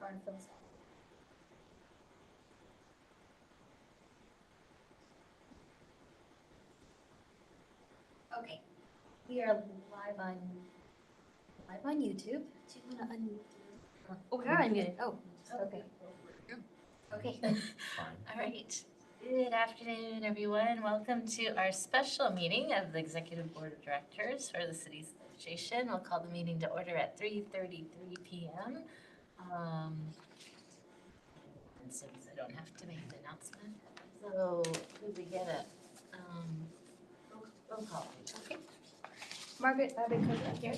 aren't those. Okay, we are live on YouTube. Do you want to unmute? Oh, we are unmuted. Oh, okay. Okay. All right. Good afternoon, everyone. Welcome to our special meeting of the Executive Board of Directors for the City's Association. We'll call the meeting to order at 3:33 p.m. And since I don't have to make the announcement, so could we get a roll call, please? Okay. Margaret Abekoga here.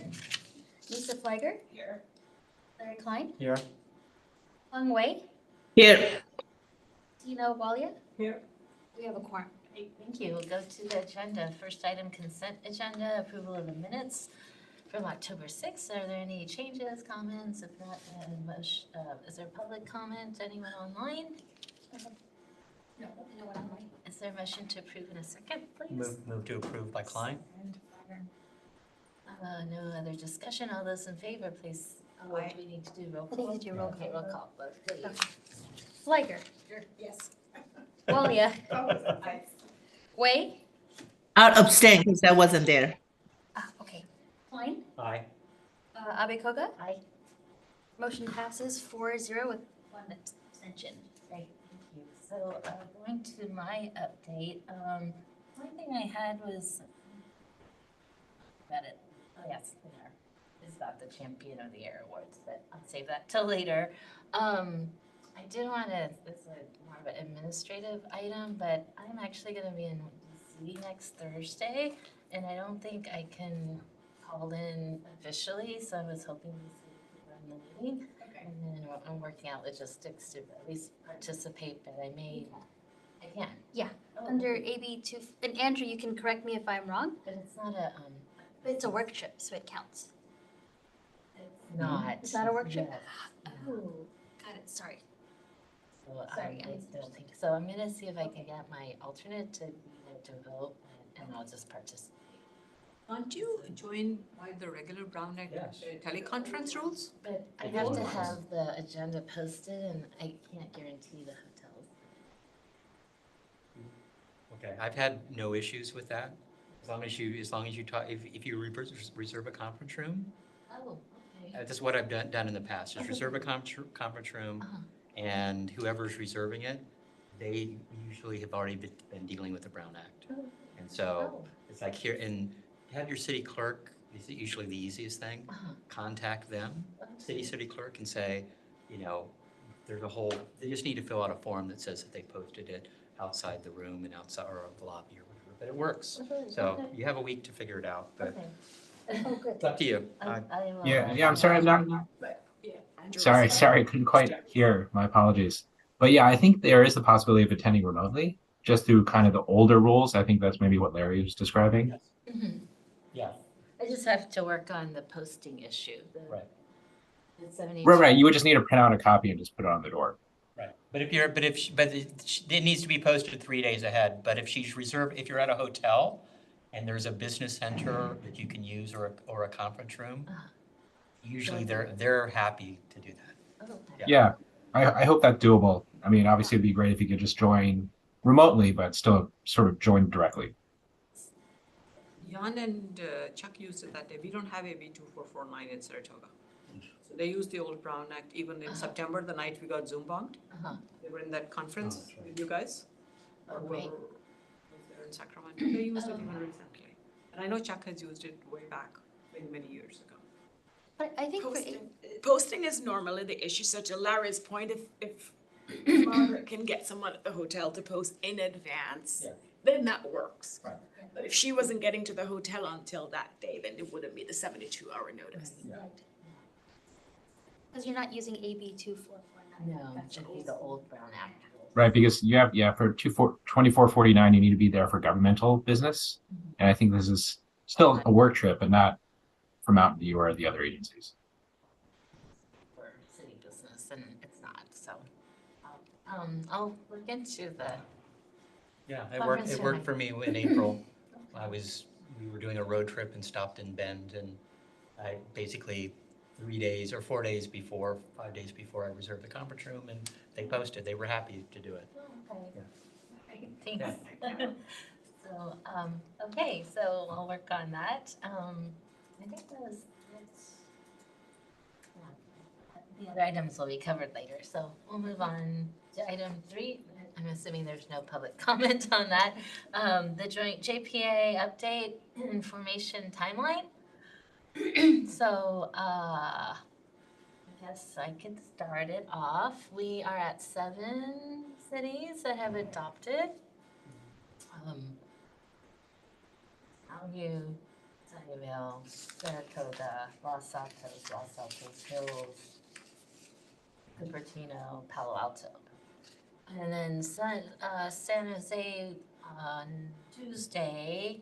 Lisa Fliger. Here. Larry Klein. Here. Hung Wei. Here. Dina Walia. Here. We have a quorum. Great, thank you. We'll go to the agenda. First item, consent agenda, approval of the minutes from October 6th. Are there any changes, comments? If not, is there public comment? Anyone online? No one online. Is there a motion to approve in a second, please? Move to approve by Klein. No other discussion. All those in favor, please. Do we need to do roll I call? think you do roll call. Okay, roll call, vote, please. Fliger. Yes. Walia. Wei. I'll abstain because I wasn't there. Okay. Klein. Aye. Abekoga. Aye. Motion passes 4-0 with one abstention. Great, thank you. So going to my update, one thing I had was, oh yes, there, is about the Champion of the Year Awards, but I'll save that till later. I did want to, this is more of an administrative item, but I'm actually going to be in DC next Thursday, and I don't think I can call in officially, so I was hoping to see if we run the meeting. And then I'm working out logistics to at least participate, but I can. Yeah, Oh, under okay. AB 2, and Andrew, you can correct me if I'm wrong, But it's not a, but it's a work trip, so it counts. it's not. It's not a work trip? Yes. Oh, got it, sorry. So Sorry, I I don't think, so I'm gonna see if I can get my alternate to be there to vote, and I'll just participate. Can't you join by the regular Brown Act Yes. teleconference rules? But I It have to is. have the agenda posted, and I can't guarantee the hotels. Okay, I've had no issues with that. As long as you talk, if you reserve a conference room, Oh, okay. that's what I've done in the past, is reserve a conference room, Uh-huh. and whoever's reserving it, they usually have already been dealing with the Brown Act. And so Oh, it's like here, and have your city clerk, is usually the easiest thing, uh-huh. contact them, Okay. city clerk, and say, there's they just need to fill out a form that says that they posted it outside the room and outside, or the lobby or whatever, but it works. Okay, So okay, you have a week to figure it out, but okay. Oh, good. it's up to you. I will, Yeah, I'm sorry, I'm not, Yeah. Andrew sorry, was- sorry, couldn't quite hear, my apologies. But yeah, I think there is the possibility of attending remotely, just through kind of the older rules. I think that's maybe what Larry was describing. Mhm. Yeah, I just have to work on the posting issue. right, The 72. Right, you would just need to print out a copy and just put it on the door. right. But it needs to be posted 3 days ahead, but if you're at a hotel and there's a business center that you can use or a conference room, Uh-huh. usually they're happy to do that. Oh, okay. Yeah, I hope that's doable. I mean, obviously it'd be great if you could just join remotely, but still sort of join directly. Jan and Chuck used it that day. We don't have AB 2449 in Saratoga. So they used the old Brown Act. Even in September, the night we got Zoom bombed, Uh-huh. they were in that conference Oh, that's right. with you guys. Oh, Or great. was there in Sacramento. They used it Oh. even recently. And I know Chuck has used it way back, many, many years ago. But I think for Posting is normally the issue, so to Larry's point, if Margaret can get someone at the hotel to post in advance, Yeah. then that works. Right. But if she wasn't getting to the hotel until that day, then it wouldn't be the 72-hour notice. because you're not using AB 2449. No, That's it'd be old the school. old Brown Act. Right, because you have, for 2449, you need to be there for governmental business. And I think this is still a work trip, but not for Mountain View or the other agencies. For city business, and it's not, so. I'll look into the, Yeah, Conference it worked room. for me in April. We were doing a road trip and stopped in Bend, and I basically 3 days or 4 days before, 5 days before I reserved the conference room, and they posted. They were happy to do it. Oh, okay. Yeah. Great, thanks. So, okay, so I'll work on that. I think that's, yeah. The other items will be covered later, so we'll move on to item 3. I'm assuming there's no public comment on that. The joint JPA update information timeline. So, I guess I could start it off. We are at 7 cities that have adopted. Alview, Sunnyvale, Saratoga, Los Altos Hills, Cupertino, Palo Alto. And then San Jose on Tuesday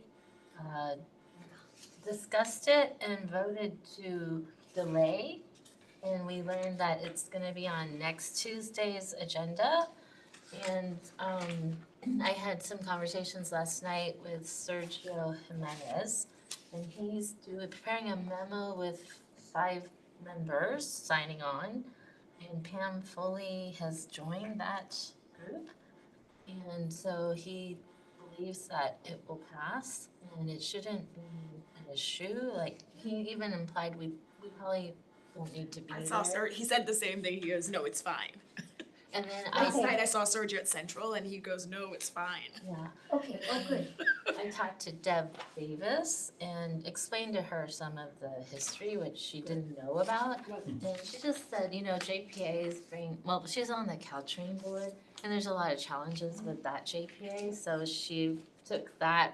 discussed it and voted to delay. And we learned that it's gonna be on next Tuesday's agenda. And I had some conversations last night with Sergio Jimenez, and he's preparing a memo with 5 members signing on. And Pam Foley has joined that group. And so he believes that it will pass and it shouldn't be an issue. Like, he even implied we probably don't need to be I saw there. he said the same thing. He goes, no, it's fine. And then Last night I saw Sergio at Central and he goes, no, it's fine. Yeah, Okay, oh, good. I talked to Deb Davis and explained to her some of the history, which she didn't know about. And she just said, JPAs well, she's on the Caltrain board, and there's a lot of challenges with that JPA, so she took that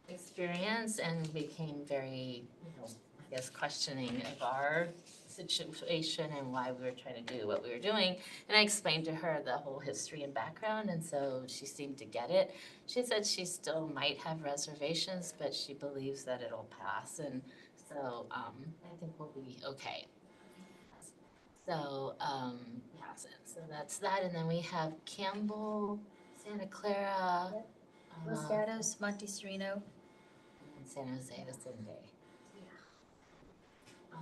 experience and became very, I guess, questioning of our situation and why we were trying to do what we were doing. And I explained to her the whole history and background, and so she seemed to get it. She said she still might have reservations, but she believes that it'll pass, and so I think we'll be okay. So, so that's that, and then we have Campbell, Santa Clara, Los Gatos, Monte Sereno. and San Jose the same day.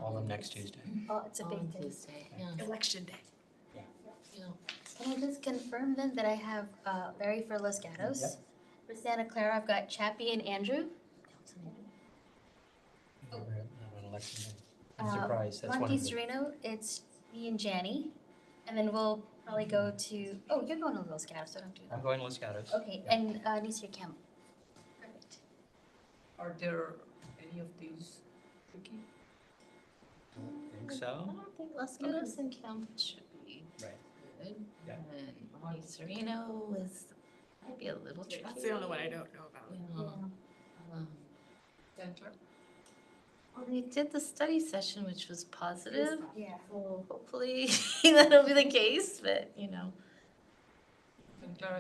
All of next Tuesday. Oh, it's a All big on day. Tuesday, yeah. Election day. Yeah. Can I just confirm then that I have Larry for Los Gatos? Yep. For Santa Clara, I've got Chappie and Andrew. Never an election day. I'm surprised. That's one Monte of the. Sereno, it's me and Janny. And then we'll probably go to, oh, you're going to Los Gatos, so don't do I'm that. going to Los Gatos. Okay, Yeah. and Nisha Campbell. Perfect. Are there any of these tricky? I think I so. don't think Los Gatos and Campbell should be Right. good. Yeah. And Monte Sereno might be a little tricky. That's the only one I don't know about. Yeah. Um, Center? Well, they did the study session, which was positive, Yeah. so hopefully that'll be the case, but Center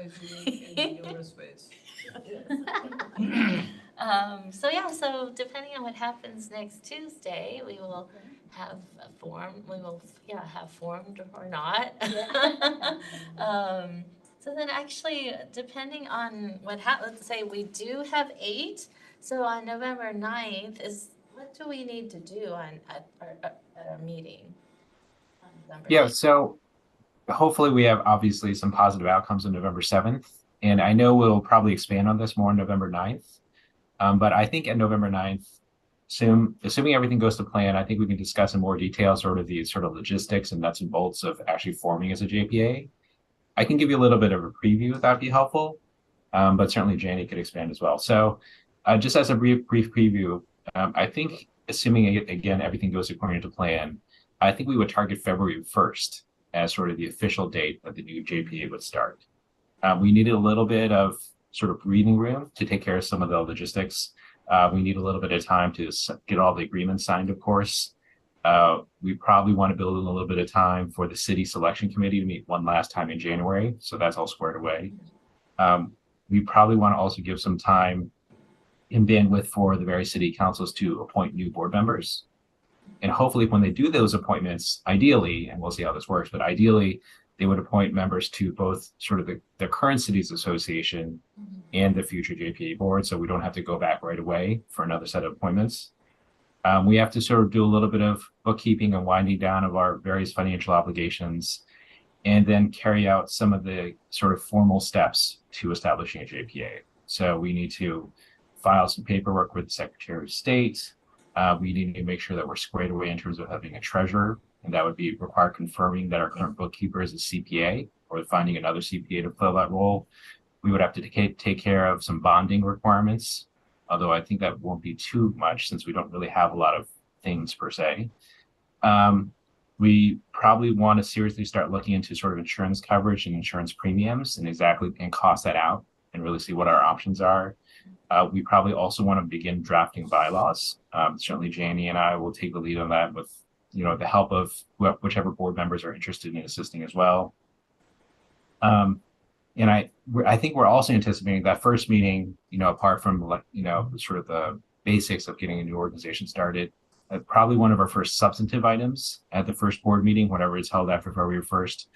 is in numerous ways. So depending on what happens next Tuesday, we will have a form, have formed or not. So then actually, depending on let's say we do have 8, so on November 9th what do we need to do at our meeting? on November Yeah, 9th? so hopefully we have obviously some positive outcomes on November 7th. And I know we'll probably expand on this more on November 9th. But I think at November 9th, assuming everything goes to plan, I think we can discuss in more detail sort of the logistics and nuts and bolts of actually forming as a JPA. I can give you a little bit of a preview if that'd be helpful, but certainly Janie could expand as well. So just as a brief preview, I think assuming, again, everything goes according to plan, I think we would target February 1st as sort of the official date that the new JPA would start. We needed a little bit of sort of breathing room to take care of some of the logistics. We need a little bit of time to get all the agreements signed, of course. We probably want to build in a little bit of time for the city selection committee to meet one last time in January. So that's all squared away. We probably want to also give some time and bandwidth for the various city councils to appoint new board members. And hopefully when they do those appointments, ideally, and we'll see how this works, but ideally, they would appoint members to both sort of the current cities association and the future JPA board, so we don't have to go back right away for another set of appointments. We have to sort of do a little bit of bookkeeping and winding down of our various financial obligations, and then carry out some of the sort of formal steps to establishing a JPA. So we need to file some paperwork with the Secretary of State. We need to make sure that we're squared away in terms of having a treasurer, and that would be require confirming that our current bookkeeper is a CPA or finding another CPA to fill that role. We would have to take care of some bonding requirements, although I think that won't be too much since we don't really have a lot of things per se. We probably want to seriously start looking into sort of insurance coverage and insurance premiums and cost that out and really see what our options are. We probably also want to begin drafting bylaws. Certainly Janie and I will take the lead on that with, the help of whichever board members are interested in assisting as well. And I think we're also anticipating that first meeting, apart from sort of the basics of getting a new organization started, probably one of our first substantive items at the first board meeting, whenever it's held after February 1st,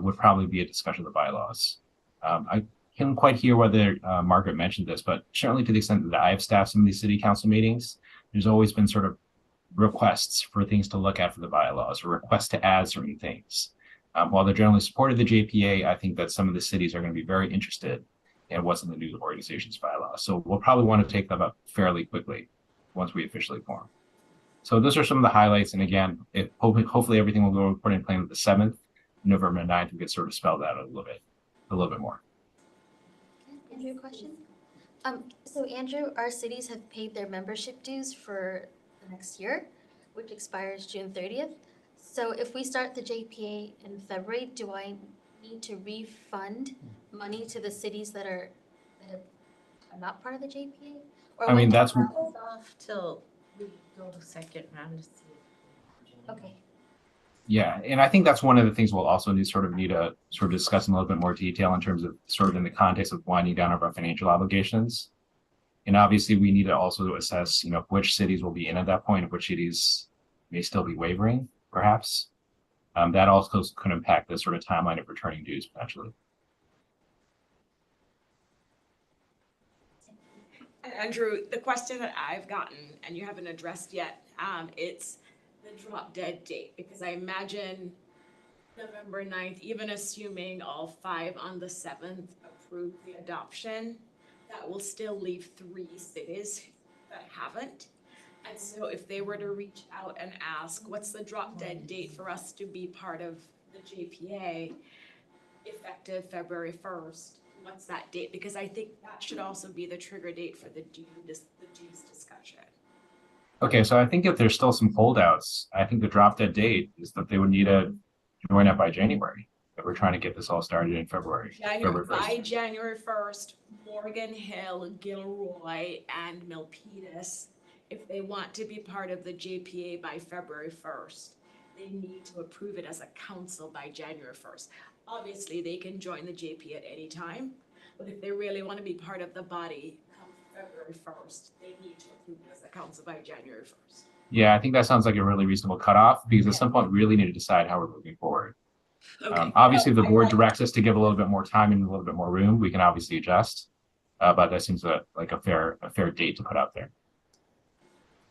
would probably be a discussion of the bylaws. I can't quite hear whether Margaret mentioned this, but certainly to the extent that I have staffed some of these city council meetings, there's always been sort of requests for things to look at for the bylaws or requests to add certain things. While they're generally supportive of the JPA, I think that some of the cities are going to be very interested in what's in the new organization's bylaws. So we'll probably want to take them up fairly quickly once we officially form. So those are some of the highlights. And again, hopefully everything will go according to plan with the 7th, November 9th, we get sort of spelled out a little bit more. Andrew, a question? So Andrew, our cities have paid their membership dues for the next year, which expires June 30th. So if we start the JPA in February, do I need to refund money to the cities that are not part of the JPA? Or I mean, when that's Hold off till we go to second round to see. Okay. Yeah, and I think that's one of the things we'll also need to sort of discuss in a little bit more detail in terms of sort of in the context of winding down of our financial obligations. And obviously we need to also assess, which cities will be in at that point and which cities may still be wavering, perhaps. That also could impact the sort of timeline of returning dues potentially. Andrew, the question that I've gotten, and you haven't addressed yet, it's the drop dead date, because I imagine November 9th, even assuming all 5 on the 7th approve the adoption, that will still leave 3 cities that haven't. And so if they were to reach out and ask, what's the drop dead date for us to be part of the JPA effective February 1st? What's that date? Because I think that should also be the trigger date for the dues discussion. Okay, so I think if there's still some holdouts, I think the drop dead date is that they would need to join up by January. But we're trying to get this all started in February. February 1st. By January 1st, Morgan Hill, Gilroy, and Milpitas, if they want to be part of the JPA by February 1st, they need to approve it as a council by January 1st. Obviously, they can join the JP at any time, but if they really want to be part of the body come February 1st, they need to approve it as a council by January 1st. Yeah, I think that sounds like a really reasonable cutoff because at some point we really need to decide how we're moving forward. Okay. Obviously, if the board directs us to give a little bit more time and a little bit more room, we can obviously adjust. But that seems like a fair date to put out there.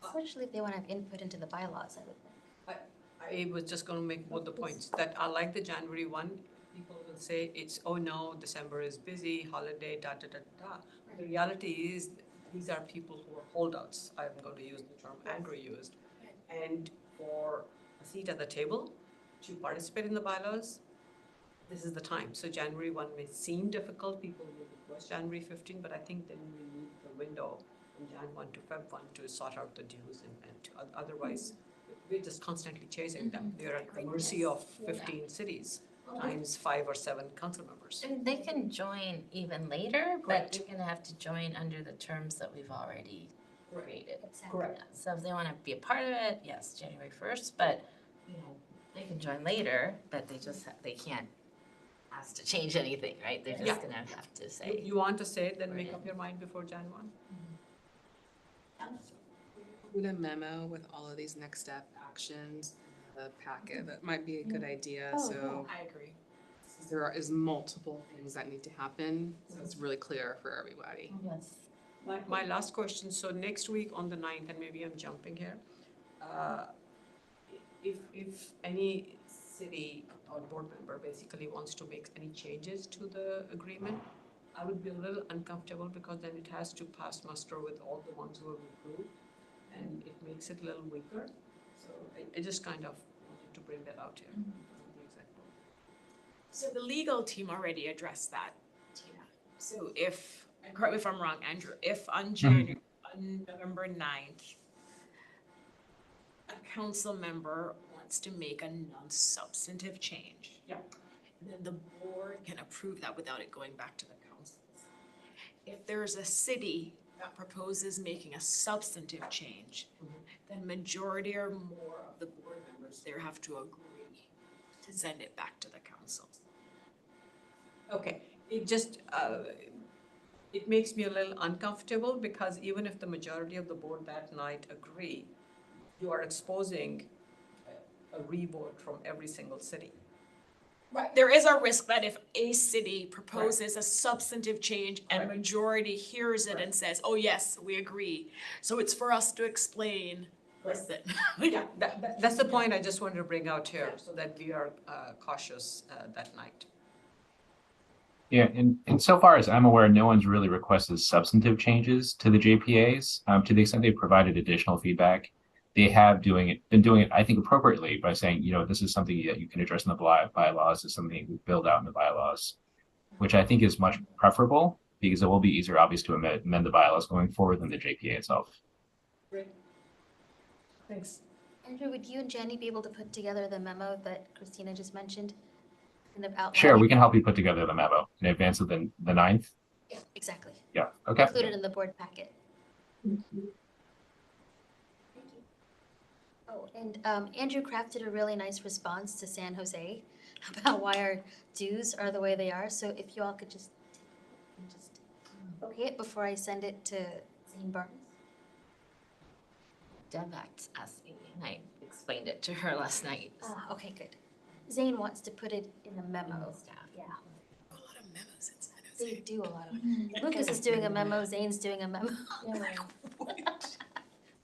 Especially if they want to have input into the bylaws, I would think. I was just going to make both the points that I like the January 1. People will say it's, oh no, December is busy, holiday, da da da da. The reality is these are people who are holdouts. I'm going to use the term Andrew used. And for a seat at the table to participate in the bylaws, this is the time. So January 1 may seem difficult. People will request January 15, but I think then we need the window from Jan 1 to Feb 1 to sort out the dues and otherwise we're just constantly chasing them. They're at the mercy of 15 cities times 5 or 7 council members. And they can join even later, but Correct. they're gonna have to join under the terms that we've already created. Correct. So if they wanna be a part of it, yes, January 1st, but, they can join later, but they can't ask to change anything, right? They're just gonna have to say. You want to say it, then make up your mind before Jan 1. Put a memo with all of these next step actions in the packet. That might be a good idea. So I agree. there is multiple things that need to happen. So it's really clear for everybody. Yes. My last question, so next week on the 9th, and maybe I'm jumping here, if any city or board member basically wants to make any changes to the agreement, I would be a little uncomfortable because then it has to pass muster with all the ones who have approved, and it makes it a little weaker. So I just kind of wanted to bring that out here. So the legal team already addressed that, Tina. So if, and correct me if I'm wrong, Andrew, if on November 9th, a council member wants to make a non-substantive change. Yeah. Then the board can approve that without it going back to the council. If there's a city that proposes making a substantive change, then majority or more of the board members there have to agree to send it back to the council. Okay, it just, it makes me a little uncomfortable because even if the majority of the board that night agree, you are exposing a revote from every single city. Right, there is a risk that if a city proposes a substantive change and Correct. majority hears it and says, oh yes, we agree. So it's for us to explain, listen. Yeah, that's the point I just wanted to bring out here, so that we are cautious that night. Yeah, and so far as I'm aware, no one's really requested substantive changes to the JPAs. To the extent they've provided additional feedback, they have been doing it, I think, appropriately by saying, this is something that you can address in the bylaws, is something we build out in the bylaws, which I think is much preferable because it will be easier, obvious, to amend the bylaws going forward than the JPA itself. Great. Thanks. Andrew, would you and Jenny be able to put together the memo that Christina just mentioned? Kind of outline? Sure, we can help you put together the memo in advance of the 9th. Yeah, exactly. Yeah, okay. Included in the board packet. Thank you. Oh, and Andrew crafted a really nice response to San Jose about why our dues are the way they are. So if you all could just okay it before I send it to Zane Barnes. Deb asked me, and I explained it to her last night. Okay, good. Zane wants to put it in the memo. Staff. Yeah, A lot of memos in San they Jose. do a lot of. Lucas is doing a memo. Zane's doing a memo.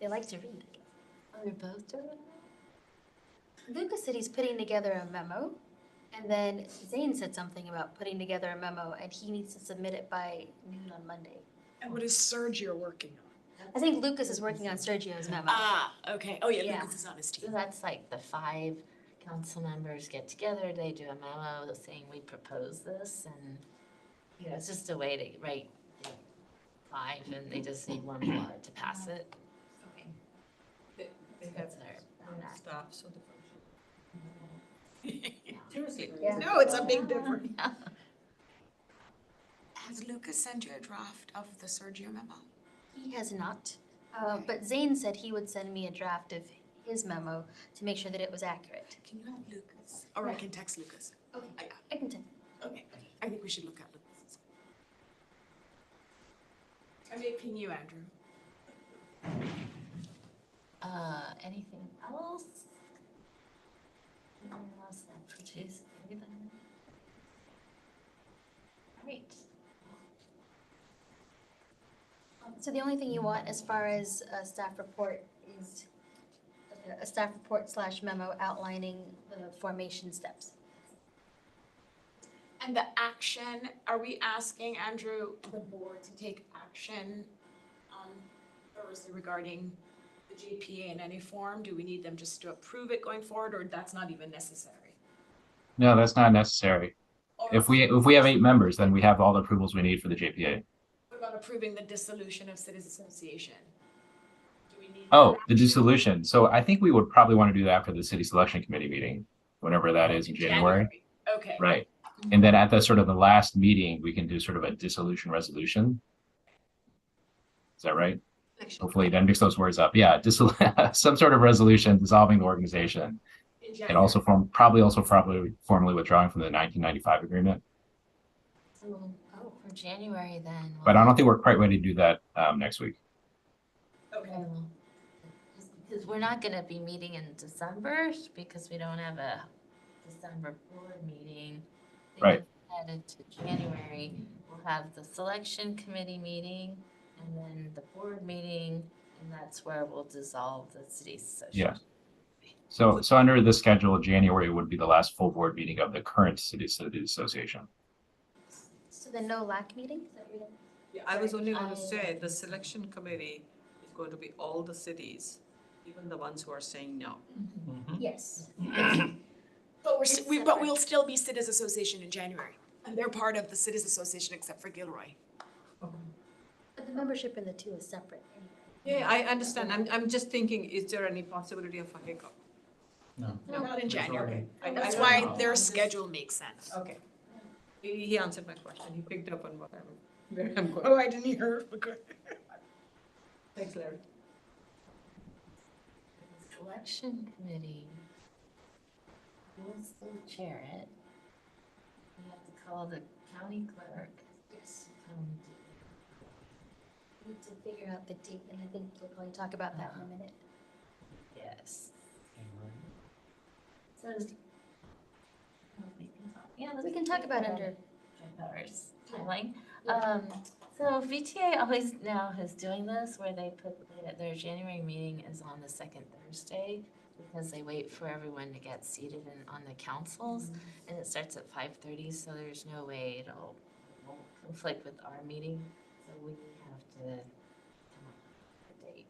They like to read. Oh, they're both doing it? Lucas said he's putting together a memo, and then Zane said something about putting together a memo, and he needs to submit it by noon on Monday. And what is Sergio working on? I think Lucas is working on Sergio's memo. Ah, okay. Oh yeah, Yeah. Lucas is on his So team. that's like the 5 council members get together, they do a memo saying we propose this, and, it's just a way to write 5, and they just need 1 more to pass it. Okay. They have That's our staff, so seriously. Yeah. No, it's a big difference. Has Lucas sent you a draft of the Sergio memo? He has not, but Zane said he would send me a draft of his memo to make sure that it was accurate. Can you have Lucas? Or I can text Lucas. Okay, I can tell. Okay, I think we should look at Lucas. I may ping you, Andrew. Anything else? Anything else that pertains to anything? Great. So the only thing you want as far as a staff report is a staff report / memo outlining the formation steps. And the action, are we asking, Andrew, the board to take action on Thursday regarding the JPA in any form? Do we need them just to approve it going forward, or that's not even necessary? No, that's not necessary. Or If we have 8 members, then we have all the approvals we need for the JPA. what about approving the dissolution of Citizens Association? Do we need? Oh, the dissolution. So I think we would probably want to do that after the city selection committee meeting, whenever that is in January. Okay. Right. And then at the sort of the last meeting, we can do sort of a dissolution resolution. Is that right? Hopefully then mix those words up. Yeah, some sort of resolution dissolving the organization. And also probably formally withdrawing from the 1995 agreement. Oh, for January then. But I don't think we're quite ready to do that next week. Okay. Because we're not gonna be meeting in December, because we don't have a December board meeting. Right. Headed to January, we'll have the selection committee meeting, and then the board meeting, and that's where we'll dissolve the city session. Yeah. So under the schedule, January would be the last full board meeting of the current city association. So then no LAC meeting? Is that what you're- Yeah, I was only going to I- say, the selection committee is going to be all the cities, even the ones who are saying no. Yes. But It's but we'll still be Cities Association in January. And they're part of the Cities Association except for Gilroy. But the membership in the two is separate anyway. Yeah, I understand. I'm just thinking, is there any possibility of a hiccup? No. Not in January. I That's don't why know. their I'm just- schedule makes sense. Okay. He answered my question. He picked up on where I'm going. Oh, I didn't hear. Okay. Thanks, Larry. The selection committee, who will still chair it? We have to call the county clerk. Yes. um, We need to figure out the date, and I think we'll probably talk about that in a minute. Yes. So. oh, we can talk- Yeah, We can talk about it under, Hours timeline. So VTA always now is doing this where they put, their January meeting is on the second Thursday because they wait for everyone to get seated on the councils, and it starts at 5:30, so there's no way it'll won't conflict with our meeting, so we have to come up with a date.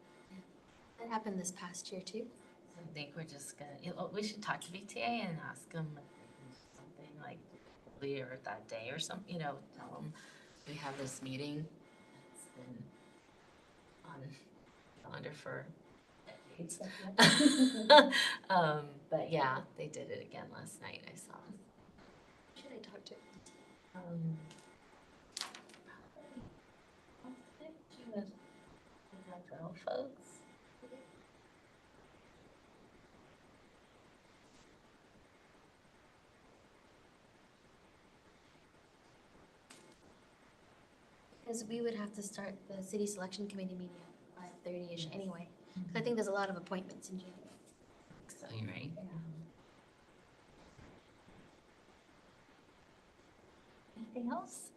that happened this past year too. So I think we're just gonna, we should talk to VTA and ask them if they can do something like earlier that day or some, tell them we have this meeting. It's been on calendar for decades. But yeah, they did it again last night, I saw. Should I talk to? Probably, I'll connect you with the Hydro folks. Because we would have to start the city selection committee meeting at 5:30-ish anyway. 'Cause I think there's a lot of appointments in January. So you're right. Anything else?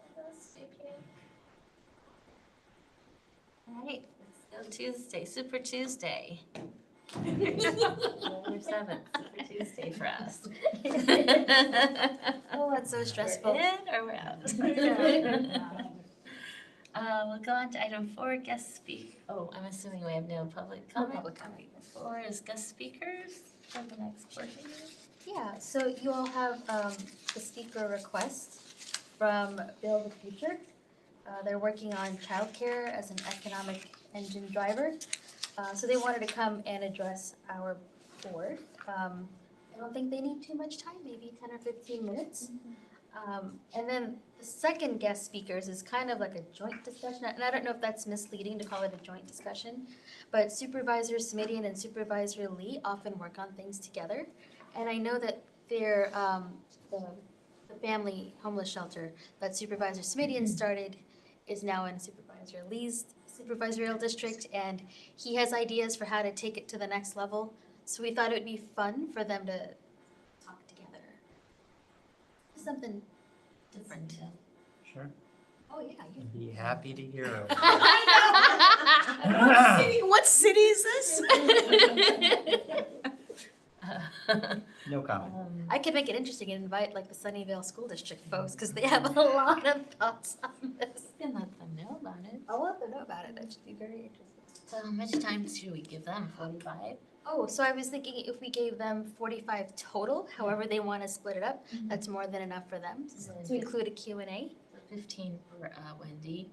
All right, let's go Tuesday, Super Tuesday. November 7th, Super Tuesday for us. Oh, that's so stressful. We're in or we're out? We'll go on to item 4, guest speak. Oh, I'm assuming we have no public No comment. public comment. 4 is guest speakers for the next board meeting. Yeah, so you all have the speaker request from Build the Future. They're working on childcare as an economic engine driver. So they wanted to come and address our board. I don't think they need too much time, maybe 10 or 15 minutes. And then the second guest speakers is kind of like a joint discussion, and I don't know if that's misleading to call it a joint discussion, but Supervisor Smidian and Supervisor Lee often work on things together. And I know that their, the family homeless shelter that Supervisor Smidian started is now in Supervisor Lee's supervisorial district, and he has ideas for how to take it to the next level. So we thought it would be fun for them to talk together. Something different. Sure. Oh, yeah. I'd be happy to hear. What city is this? No comment. I could make it interesting and invite like the Sunnyvale School District folks, because they have a lot of thoughts on this. You can let them know about it. I'll let them know about it, that should be very interesting. So how much time should we give them? 45? Oh, so I was thinking if we gave them 45 total, however they want to split it up, that's more than enough for them, to include a Q&A. So 15 for Wendy.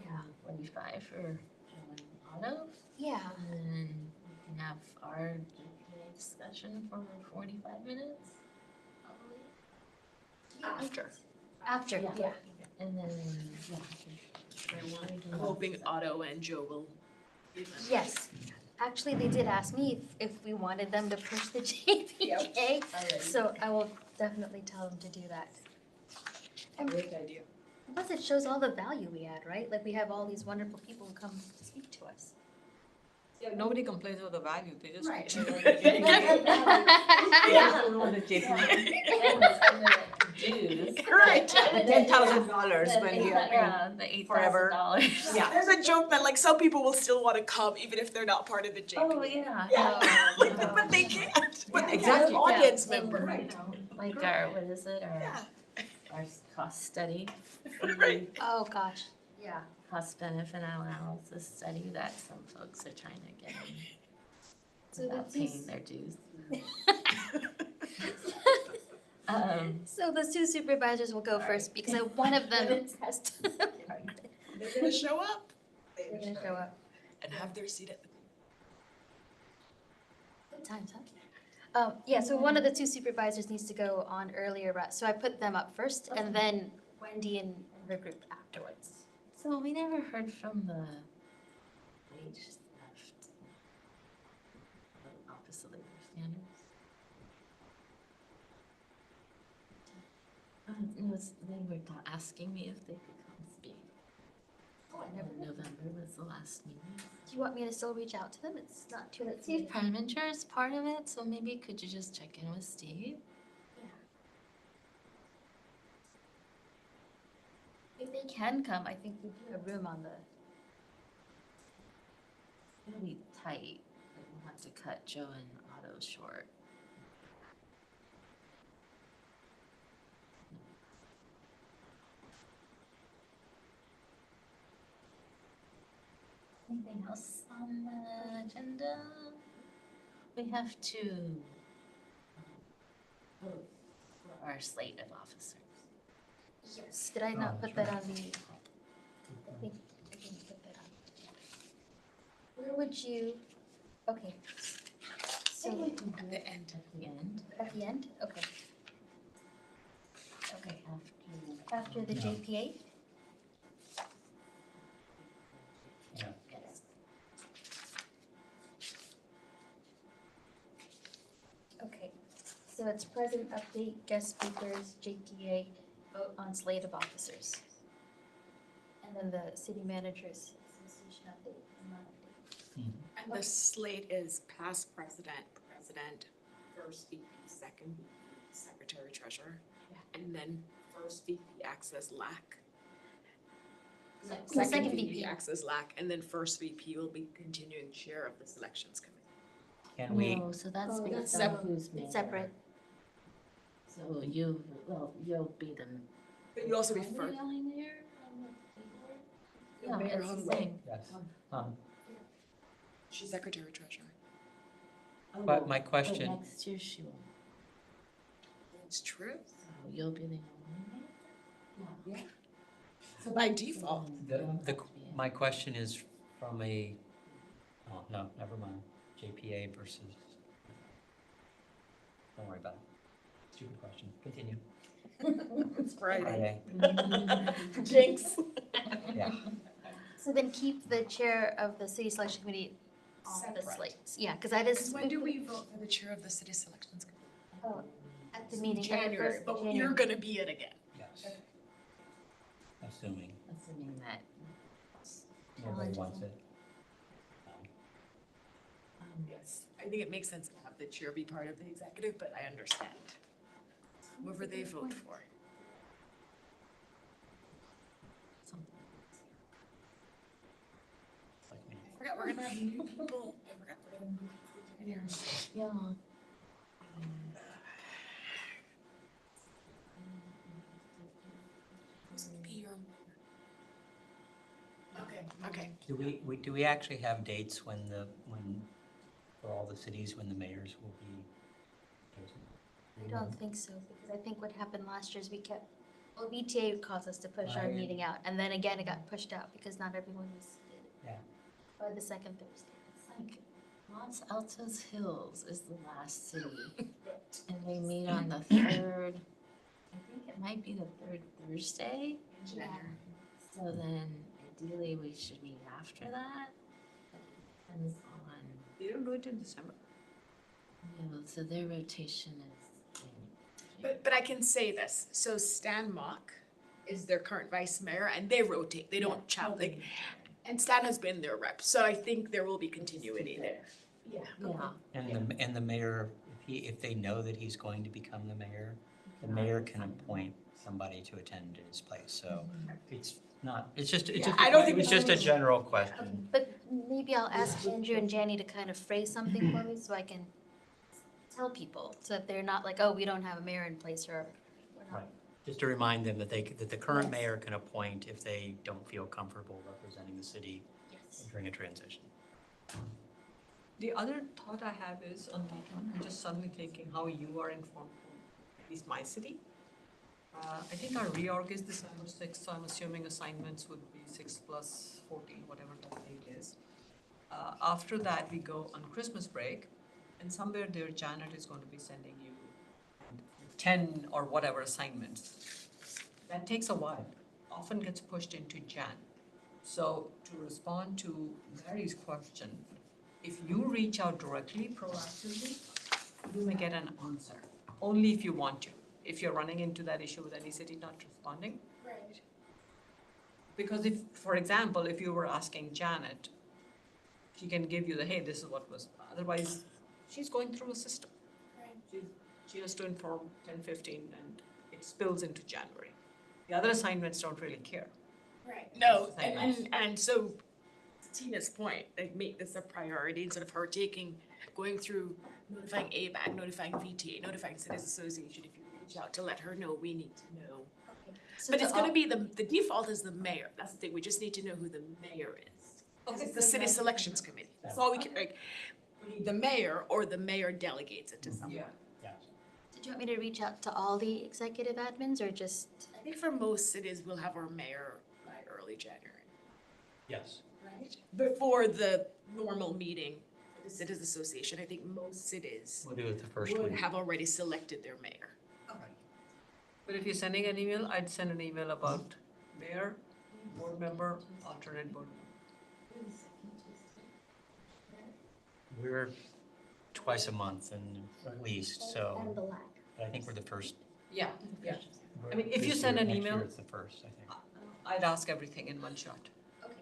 Yeah. 45 for Joe and Otto. Yeah, And then we can have our GPA discussion for 45 minutes. After. after, yeah. And then, I'm hoping Otto and Joe will. Yes. Actually, they did ask me if we wanted them to push the JPK, so I will definitely tell them to do that. And Great idea. plus, it shows all the value we add, right? Like, we have all these wonderful people who come to speak to us. Yeah, nobody complains about the value, they just. Right. They just don't want the JP. dues. Right. $10,000 when you are Yeah, the $8,000. Yeah, there's a joke that like some people will still want to come even if they're not part of the JP. Oh, yeah. Yeah. no, But they can't, but they Exactly. can as audience Yeah, member. and, you know, like our, what is it, Yeah. our cost study? Right. Oh, gosh, yeah. Cost benefit analysis study that some folks are trying to get in So the without two paying their dues. So the two supervisors will go first because one of them has to. They're gonna show up. They're gonna show up. And have their seat at the Good times, huh? Yeah, so one of the two supervisors needs to go on earlier, so I put them up first, and then Wendy and her group afterwards. So we never heard from the wage theft Office of Labor Standards. They were asking me if they could come speak. Oh, I never. November was the last meeting. Do you want me to still reach out to them? It's not too late. Steve Parmenter is part of it, so maybe could you just check in with Steve? If they can come, I think we do have room on the. It'll be tight, but we'll have to cut Joe and Otto short. Anything else on the agenda? We have to vote for our slate of officers. Yes. Did I not put that on the? I think I didn't put that on. Where would you? Okay. So We can do it at the end. at the end, okay. Okay, After the No. JPA. Yeah. Yes. Okay, so it's present update, guest speakers, JPA, vote on slate of officers. And then the city manager's association update and non-update. And the slate is past president, first VP, second VP, secretary treasurer, and then first VP acts as LAC. Second VP. acts as LAC, and then first VP will be continuing chair of the selections committee. Can we, No, so that's Oh, based that's on who's mayor. It's separate. So you'll be the. But you also be Are we first. the only mayor on the board? Mayor No, it's the Hunway. same. yes, She's secretary treasurer. but my But question, next year she will, It's true. so you'll be the only mayor? So by default. my question is from a, oh, no, never mind, JPA versus. Don't worry about it. Stupid question, continue. It's Friday. Friday, Jinx. yeah. So then keep the chair of the city selection committee on the Separate. slates. Yeah, because I just. When do we vote for the chair of the city selections committee? Oh, at the meeting. at the January, first but January. you're gonna be it again. Yes. Assuming Assuming that. nobody wants it. Yes. I think it makes sense to have the chair be part of the executive, but I understand. Whoever they vote for. Like me. I forgot we're gonna have new people. I forgot we're gonna move people. Yeah. Who's gonna be your? Okay. Do we actually have dates when for all the cities, when the mayors will be chosen? I don't think so, because I think what happened last year is well, VTA caused us to push our Right. meeting out, and then again, it got pushed out because not everyone was. Yeah. By the second Thursday. It's like Los Altos Hills is the last city. And they meet on the third, I think it might be the third Thursday. So then ideally we should meet after that. Depends on, They don't do it in December. so their rotation is. But I can say this, so Stan Mock is their current vice mayor and they rotate, they don't chop, like, and Stan has been their rep, so I think there will be continuity there. Yeah. Yeah, And the mayor, if they know that he's going to become the mayor, the mayor can appoint somebody to attend in his place, so it's not, it's just, it's just, I don't think it's just a general question. But maybe I'll ask Andrew and Janny to kind of phrase something for me so I can tell people, so that they're not like, oh, we don't have a mayor in place, or we're not. Right. Just to remind them that that the current Yes. mayor can appoint if they don't feel comfortable representing the city Yes. during a transition. The other thought I have is on that one, I'm just suddenly thinking how you are informed, at least my city. I think our reorg is December 6th, so I'm assuming assignments would be 6 plus 14, whatever that date is. After that, we go on Christmas break, and somewhere there, Janet is going to be sending you 10 or whatever assignments. That takes a while, often gets pushed into Jan. So to respond to Mary's question, if you reach out directly, proactively, you may get an answer, only if you want to. If you're running into that issue with any city not responding. Right. Because if, for example, if you were asking Janet, she can give you the, hey, this is what was, otherwise, she's going through a system. She has to inform 10, 15, and it spills into January. The other assignments don't really care. Right. No, Assignments. and so to Tina's point, like make this a priority instead of her going through notifying ABAC, notifying VTA, notifying Cities Association, if you reach out to let her know, we need to know. So But to it's gonna all- be the default is the mayor, that's the thing, we just need to know who the mayor is. It's the city selections committee, that's all we can, like, we need the mayor or the mayor delegates it to someone. Did you want me to reach out to all the executive admins, or just? I think for most cities, we'll have our mayor by early January. Yes. Right. Before the normal meeting for the Cities Association, I think most cities We'll do it the first would week. have already selected their mayor. But if you're sending an email, I'd send an email about mayor, board member, alternate board member. We're twice a month and at least, so And the lack. I think we're the first. Yeah, yeah. I mean, if you This send year, an next email- year It's the first, I think. I'd ask everything in one shot. Okay.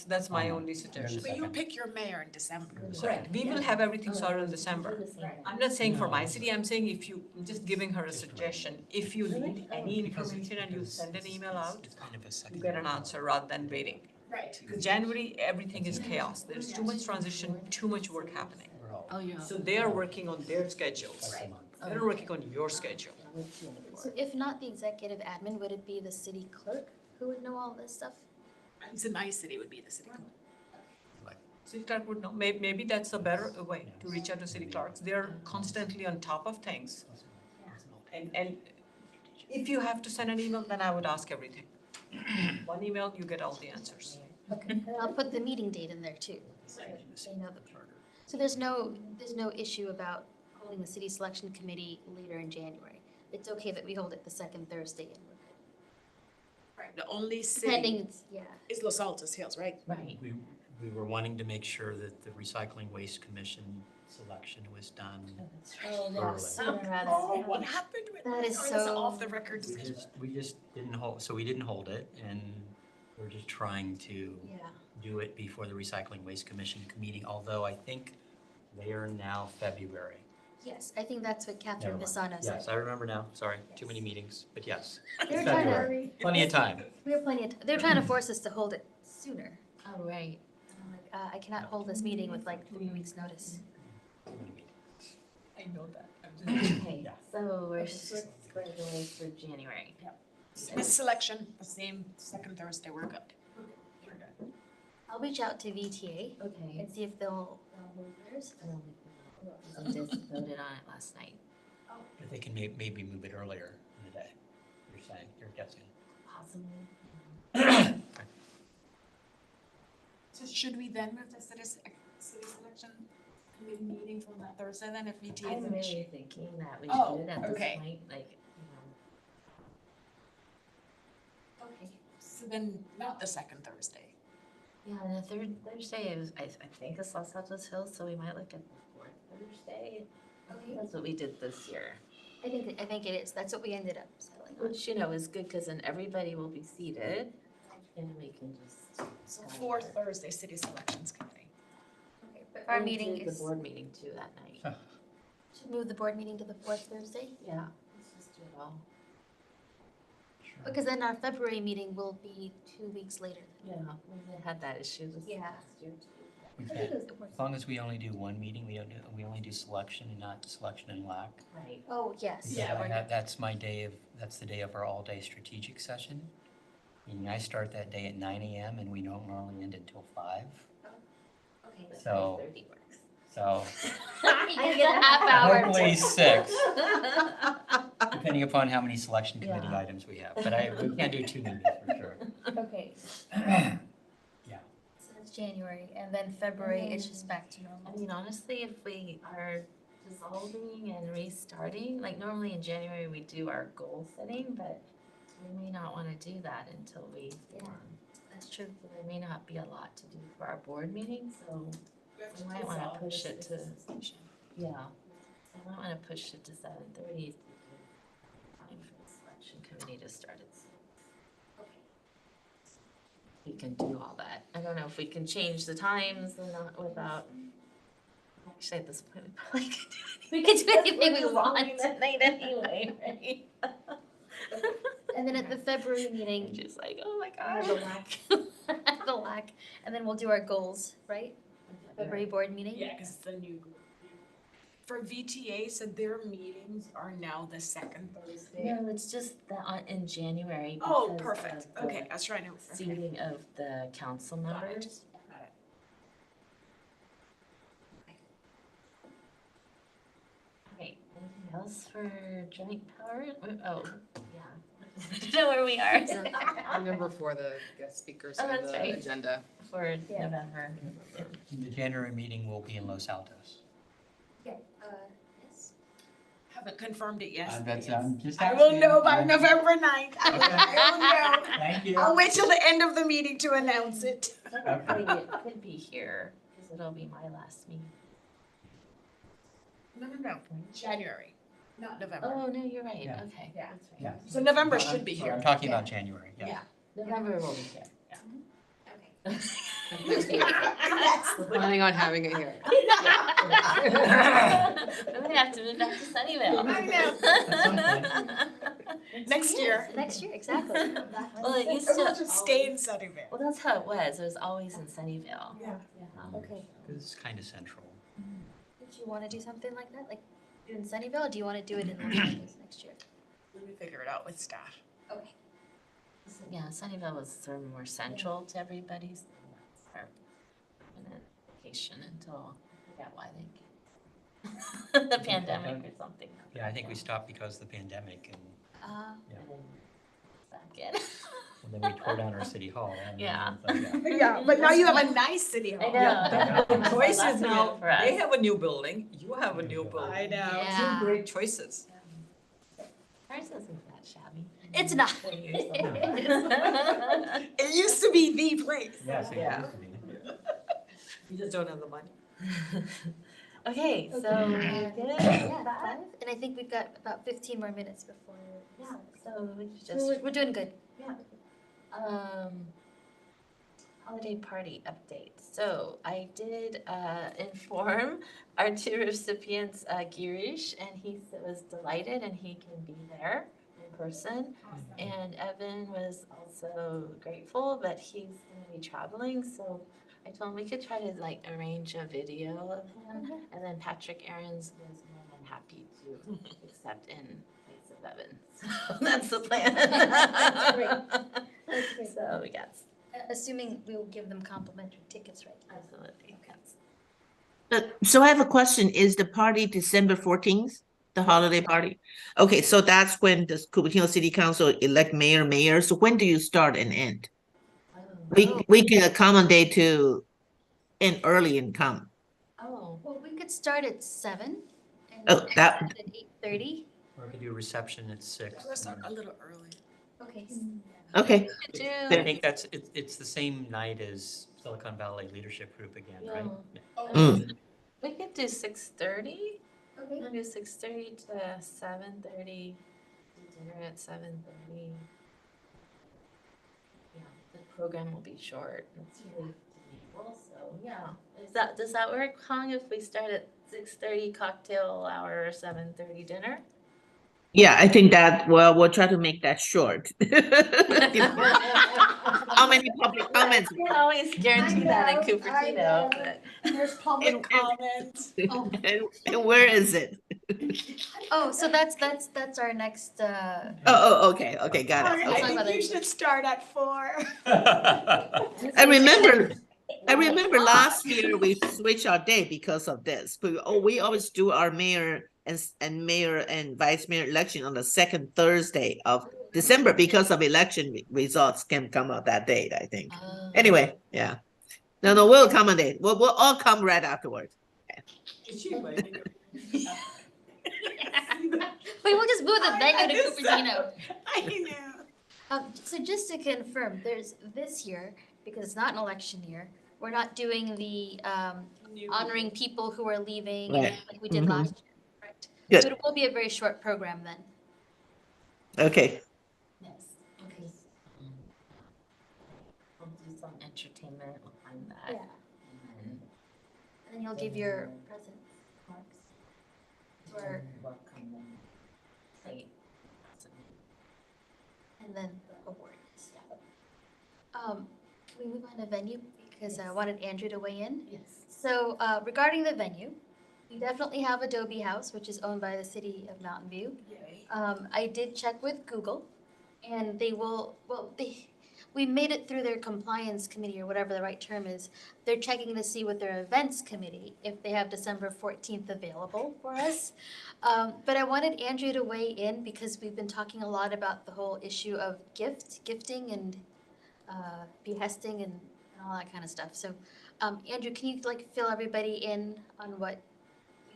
That's my Oh, only and suggestion. But you Second. pick your mayor in December. Correct, we will have everything sorted in December. I'm not saying for my city, I'm saying if you, I'm just giving her a suggestion. If you need any information and you send an email out, It's kind of a you second. get an answer rather than waiting. Right. Because January, everything is chaos. There's too much transition, too much work happening. We're all Oh, yeah. So they are working on their schedules. twice a month. They're working on your schedule. So if not the executive admin, would it be the city clerk who would know all this stuff? At least in my city would be the city clerk. City clerk would know, maybe that's a better way to reach out to city clerks. They're constantly on top of things. And if you have to send an email, then I would ask everything. One email, you get all the answers. Okay. And I'll put the meeting date in there too. So they know the. So there's no issue about holding the city selection committee later in January. It's okay that we hold it the second Thursday in. Right. The only Depending, city it's, yeah. is Los Altos Hills, right? Right. We were wanting to make sure that the Recycling Waste Commission selection was done. Oh, yes. Oh, what happened with That is Oh, that's so- off the record We discussion. just didn't hold, so we didn't hold it, and we're just trying to Yeah. do it before the Recycling Waste Commission meeting, although I think they are now February. Yes, I think that's what Catherine Never mind. Pisano said. Yes, I remember now, sorry, too many meetings, but yes, They were trying to, February. Plenty of time. we have plenty of, they're trying to force us to hold it sooner. Oh, right. And I'm like, I cannot hold this meeting with like 3 weeks' notice. I know that. I'm just- Okay, Yeah. so we're squared away for January. Miss selection, the same second Thursday, we're good. I'll reach out to VTA Okay. and see if they'll move theirs. I don't think we just voted on it last night. But they can maybe move it earlier in the day, you're saying, you're guessing. Possibly. So should we then move the city selection committee meeting from that Thursday then if VTA I'm isn't? really thinking that we Oh, should at this okay. point, like, Okay. So then not the second Thursday. yeah, and the third Thursday is, I think it's Los Altos Hills, so we might look at the fourth Thursday. Okay. That's what we did this year, I think it is. That's what we ended up settling on. which, is good, cause then everybody will be seated, and we can just. So fourth Thursday, city selections committee. Okay, but our We'll meeting do the is, board meeting too that night. should move the board meeting to the fourth Thursday? Yeah, let's just you at all. Because then our February meeting will be 2 weeks later. Yeah, we had that issue this Yeah. last year too. We I think can't, it works. as long as we only do one meeting, we only do selection and not selection and lack. Right. Oh, yes. Yeah, we're That's that's the day of our all-day strategic session. Meaning I start that day at 9 AM and we don't normally end until 5. Okay. The So- 5:30 works. So I get a half hour. hopefully 6, depending upon how many selection committee Yeah. items we have. But we can't do 2 meetings for sure. Okay, Yeah. so that's January, and then February, it's just back to I normal. mean, honestly, if we are dissolving and restarting, like normally in January we do our goal setting, but we may not want to do that until we Yeah. form. That's true. So there may not be a lot to do for our board meeting, so we might want to push it to, yeah. So I might want to push it to 7:30 to give time for the selection committee to start at 6. We can do all that. I don't know if we can change the times or not without, actually at this point, we probably could do We can do anything we want. that night anyway, right? And then at the February meeting, Just like, oh my I have god. the lack, the lack, and then we'll do our goals, right? February board meeting? Yeah, because the new group. For VTA, so their meetings are now the second Thursday. No, it's just that in January. Oh, because perfect. of the Okay, I was trying to. Okay. Seating of the council Got it. members. Got it. Right, anything else for joint power? Oh, yeah. Know where we are. Remember for the guest speakers Oh, on that's the right. agenda. For Yeah. November. The January meeting will be in Los Altos. Yeah, yes. Haven't confirmed it yet. I'm just I will asking. know by November 9th. I will know. Thank you. I'll wait till the end of the meeting to announce it. Technically, it could be here, because it'll be my last meeting. No. January, not November. Oh, no, you're right, Yeah. okay. Yeah. That's right. Yeah. So November I'm- should be sorry, here. I'm talking about January, yeah. Yeah. November will be here, yeah. Okay. We're planning on having it here. We might have to move back to Sunnyvale. I Next year. Next year, exactly. Well, it used We'll to just stay in always- Sunnyvale. Well, that's how it was, it was always in Sunnyvale. Yeah. Okay. Because it's kind of central. Did you want to do something like that, like do it in Sunnyvale, or do you want to do it in Los Angeles next year? Let me figure it out with staff. Okay. Yeah, Sunnyvale was sort of more central to everybody's, our permanent location until, I forget why they came. The pandemic or something. Yeah, I think we stopped because of the pandemic and And then back in. then we tore down our city hall. and Yeah. it's like, Yeah, but now you have a nice city hall. I know. The choice Lots is of now, good for us. they have a new building, you have a new building. I know. Yeah. Two great choices. Ours isn't that shabby. It's not. 20 years old. It used to be the place. Yes, it Yeah. used to be. You just don't have the money. Okay, so Okay. we're good Yeah, with that? 5, and I think we've got about 15 more minutes before. Yeah, so we should So just, we're doing good. holiday party update. So I did inform our 2 recipients, Girish, and he was delighted and he can be there in person. And Evan was also grateful, but he's gonna be traveling, so I told him we could try to like arrange a video of him. And then Patrick Aaron's was more than happy to accept in place of Evan. So that's the plan. That's great. That's great. So, yes, Assuming we will give them complimentary tickets, right? absolutely, yes. So I have a question. Is the party December 14th, the holiday party? Okay, so that's when the Cupertino City Council elect mayor. So when do you start and end? We can accommodate to end early and come. Oh, Well, we could start at 7 and Oh, that- end at 8:30. Or we could do a reception at 6. Let's start a little early. Okay. Okay, I think it's the same night as Silicon Valley Leadership Group again, right? Mm. we could do 6:30. Okay. We'll do 6:30 to 7:30. Do dinner at 7:30. Yeah, the program will be short. It's really debatable, so yeah. Does that work, Hong? If we start at 6:30 cocktail hour, 7:30 dinner? Yeah, I think that, well, we'll try to make that short. How many public comments? Can't always guarantee that in Cupertino, but. There's public And- comment. And where is it? Oh, so that's our next, Okay, got it. We'll talk I about think you that. should start at 4. I remember last year we switched our day because of this. But we always do our mayor and vice mayor election on the second Thursday of December because of election results can come out that date, I think. Anyway, yeah. No, we'll accommodate. We'll all come right afterwards. Wait, we'll just move the venue to just- Cupertino. I know. So just to confirm, there's this year, because it's not an election year, we're not doing the honoring people who are leaving Right. like we did Mhm. last year, correct? Good. So it will be a very short program then. Okay. Yes, okay. We'll do some entertainment, we'll find that. Yeah. And then you'll give your presents, marks, or, Welcome them. Plate. and then the awards. Can we move on to venue? Because I wanted Andrew to weigh in. Yes. So regarding the venue, we definitely have Adobe House, which is owned by the city of Mountain View. I did check with Google, and we made it through their compliance committee, or whatever the right term is. They're checking to see with their events committee if they have December 14th available for us. But I wanted Andrew to weigh in because we've been talking a lot about the whole issue of gifting and behesting and all that kind of stuff. So, Andrew, can you fill everybody in on what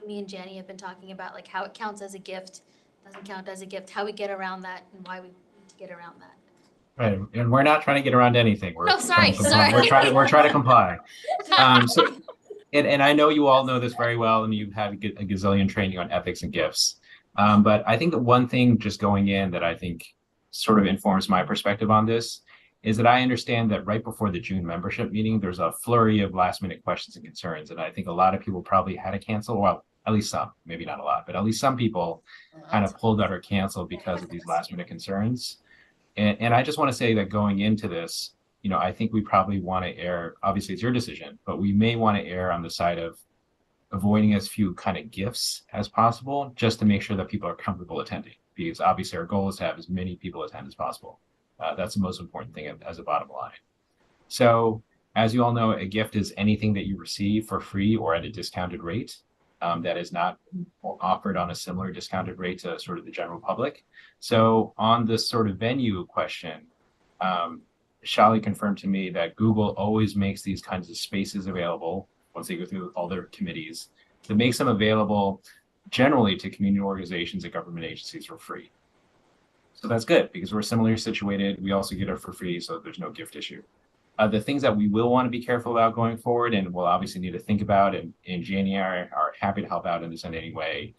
me and Janny have been talking about, like how it counts as a gift, doesn't count as a gift, how we get around that, and why we need to get around that? Right, and we're not trying to get around anything. We're No, sorry, trying to comply. sorry. We're trying to comply. And I know you all know this very well, and you've had a gazillion training on ethics and gifts. But I think that one thing just going in that I think sort of informs my perspective on this is that I understand that right before the June membership meeting, there's a flurry of last minute questions and concerns. And I think a lot of people probably had to cancel. Well, at least some, maybe not a lot, but at least some people kind of pulled out or canceled because of these last minute concerns. And I just want to say that going into this, I think we probably want to err, obviously it's your decision, but we may want to err on the side of avoiding as few kind of gifts as possible, just to make sure that people are comfortable attending. Because obviously our goal is to have as many people attend as possible. That's the most important thing as a bottom line. So as you all know, a gift is anything that you receive for free or at a discounted rate that is not offered on a similar discounted rate to sort of the general public. So on this sort of venue question, Shali confirmed to me that Google always makes these kinds of spaces available once they go through all their committees, that makes them available generally to community organizations and government agencies for free. So that's good because we're similarly situated. We also get it for free, so there's no gift issue. The things that we will want to be careful about going forward, and we'll obviously need to think about, and Janie are happy to help out in this in any way,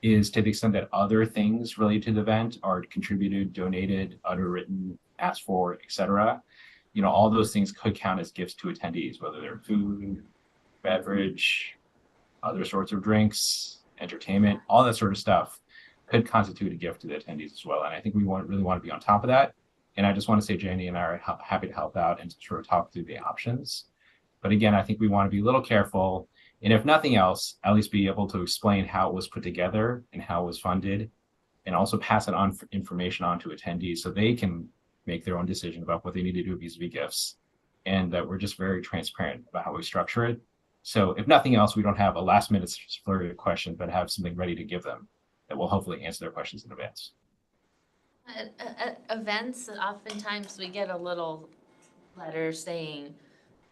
is to the extent that other things related to the event are contributed, donated, underwritten, asked for, etc. All those things could count as gifts to attendees, whether they're food, beverage, other sorts of drinks, entertainment, all that sort of stuff could constitute a gift to the attendees as well. And I think we really want to be on top of that. And I just want to say Janie and I are happy to help out and to sort of talk through the options. But again, I think we want to be a little careful. And if nothing else, at least be able to explain how it was put together and how it was funded, and also pass it on information on to attendees so they can make their own decision about what they need to do vis-a-vis gifts. And that we're just very transparent about how we structure it. So if nothing else, we don't have a last minute flurry of questions, but have something ready to give them that will hopefully answer their questions in advance. At events, oftentimes we get a little letter saying,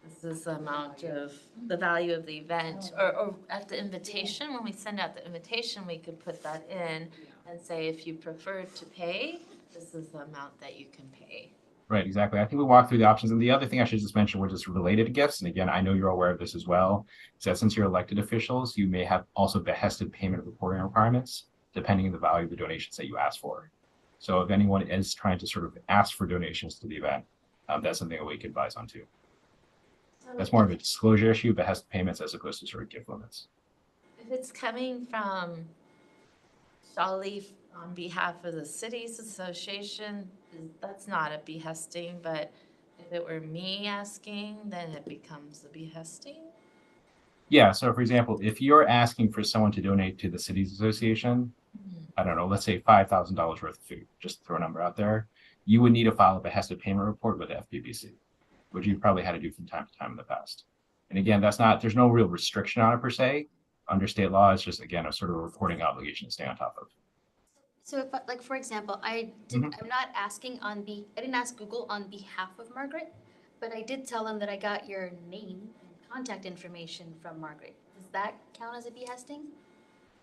this is the amount of the value of the event, or at the invitation, when we send out the invitation, we could put that in and say, if you prefer to pay, this is the amount that you can pay. Right, exactly. I think we walked through the options. And the other thing I should just mention, which is related to gifts, and again, I know you're aware of this as well, is that since you're elected officials, you may have also behested payment reporting requirements, depending on the value of the donations that you ask for. So if anyone is trying to sort of ask for donations to the event, that's something that we could advise on too. That's more of a disclosure issue, behest payments as opposed to sort of gift limits. If it's coming from Shali on behalf of the cities association, that's not a behesting, but if it were me asking, then it becomes a behesting. Yeah, so for example, if you're asking for someone to donate to the cities association, Mhm. I don't know, let's say $5,000 worth of food, just throw a number out there, you would need to file a behested payment report with the FPBC, which you've probably had to do from time to time in the past. And again, there's no real restriction on it per se. Under state law, it's just, again, a sort of reporting obligation to stay on top of. So if, like, for example, I'm not asking I didn't ask Google on behalf of Margaret, but I did tell them that I got your name and contact information from Margaret. Does that count as a behesting?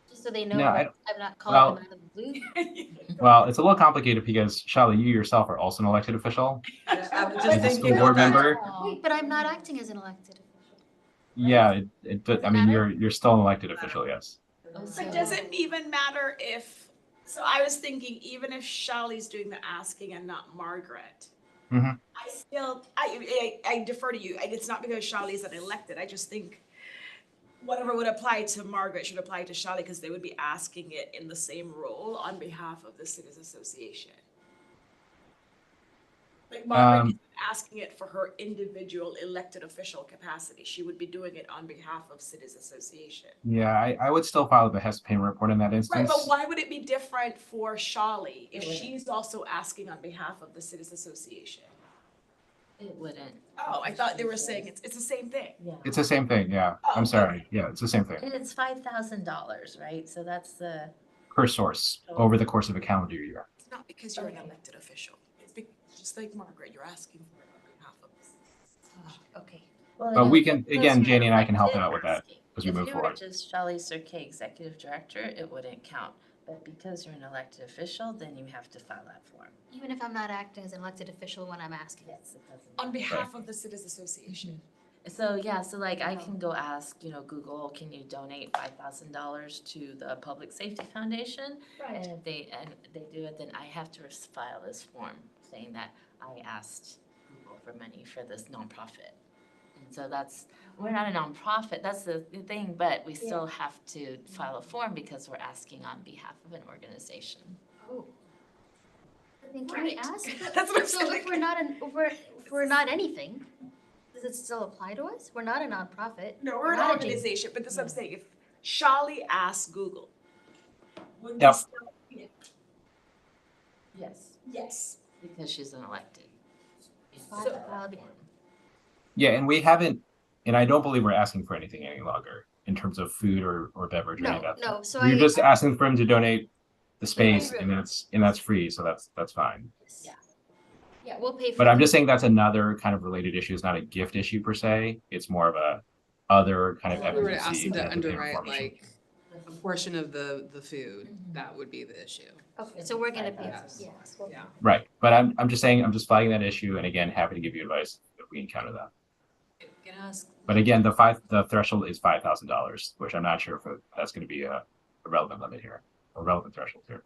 Just so they know No, that I'm not calling well- them out of the blue? Well, it's a little complicated because Shala, you yourself are also an elected official. Yeah, I was But- just The thinking school of board that. member. Wait, but I'm not acting as an elected official. Yeah, I Does it mean, matter? you're still an elected official, yes. But does it even matter if, so I was thinking, even if Shali's doing the asking and not Margaret, Mhm. I still, I defer to you. It's not because Shali's an elected. I just think whatever would apply to Margaret should apply to Shali because they would be asking it in the same role on behalf of the Cities Association. Like Margaret isn't asking it for her individual elected official capacity. She would be doing it on behalf of Cities Association. Yeah, I would still file a behest payment report in that Right, instance. but why would it be different for Shali if It wouldn't. she's also asking on behalf of the Cities Association? It wouldn't. Oh, I thought they were saying it's the same thing. Yeah. It's the same thing, yeah. Oh, I'm sorry. okay. Yeah, it's the same thing. And it's $5,000, right? So that's the, Per source over the course of a calendar year. It's not because you're an Okay. elected official. It's just like Margaret, you're asking for it on behalf of the Cities Association. Okay. well, But no, we can, because again, you're Janie and I can help elected out with that asking. as we move If forward. you were just Shali Surkey, executive director, it wouldn't count. But because you're an elected official, then you have to file that form. Even if I'm not acting as an elected official when I'm asking. Yes, it doesn't. On behalf of the Cities Association. So, yeah, so like I can go ask, Google, can you donate $5,000 to the Public Safety Foundation? And if they do it, then I have to file this form saying that I asked Google for money for this nonprofit. And so we're not a nonprofit, that's the thing, but we still have to file a form because we're asking on behalf of an organization. Oh. But then can we Right. ask? That's what I'm So saying. if we're not anything, does it still apply to us? We're not a nonprofit. No, we're an not a organization, but this is what I'm saying. If Shali asks Google, would Yep. they still? Yes. Yes. Because she's an elected. Yeah, and we haven't, and I don't believe we're asking for anything any longer in terms of food or beverage or any of No, that. no, so We're just I, asking for him to donate the space agree. and that's free, so that's fine. Yeah. yeah, we'll pay for. But I'm the- just saying that's another kind of related issue. It's not a gift issue per se. It's more of a other kind of If we were to ask FTC them to kind of payment underwrite form issue. like a portion of the food, that would be the issue. Okay, so we're gonna pay, Yes. yes. we'll- Yeah. Right, but I'm just saying, I'm just flagging that issue, and again, happy to give you advice if we encounter that. Can I ask? But again, the threshold is $5,000, which I'm not sure if that's gonna be a relevant limit here, or relevant threshold here.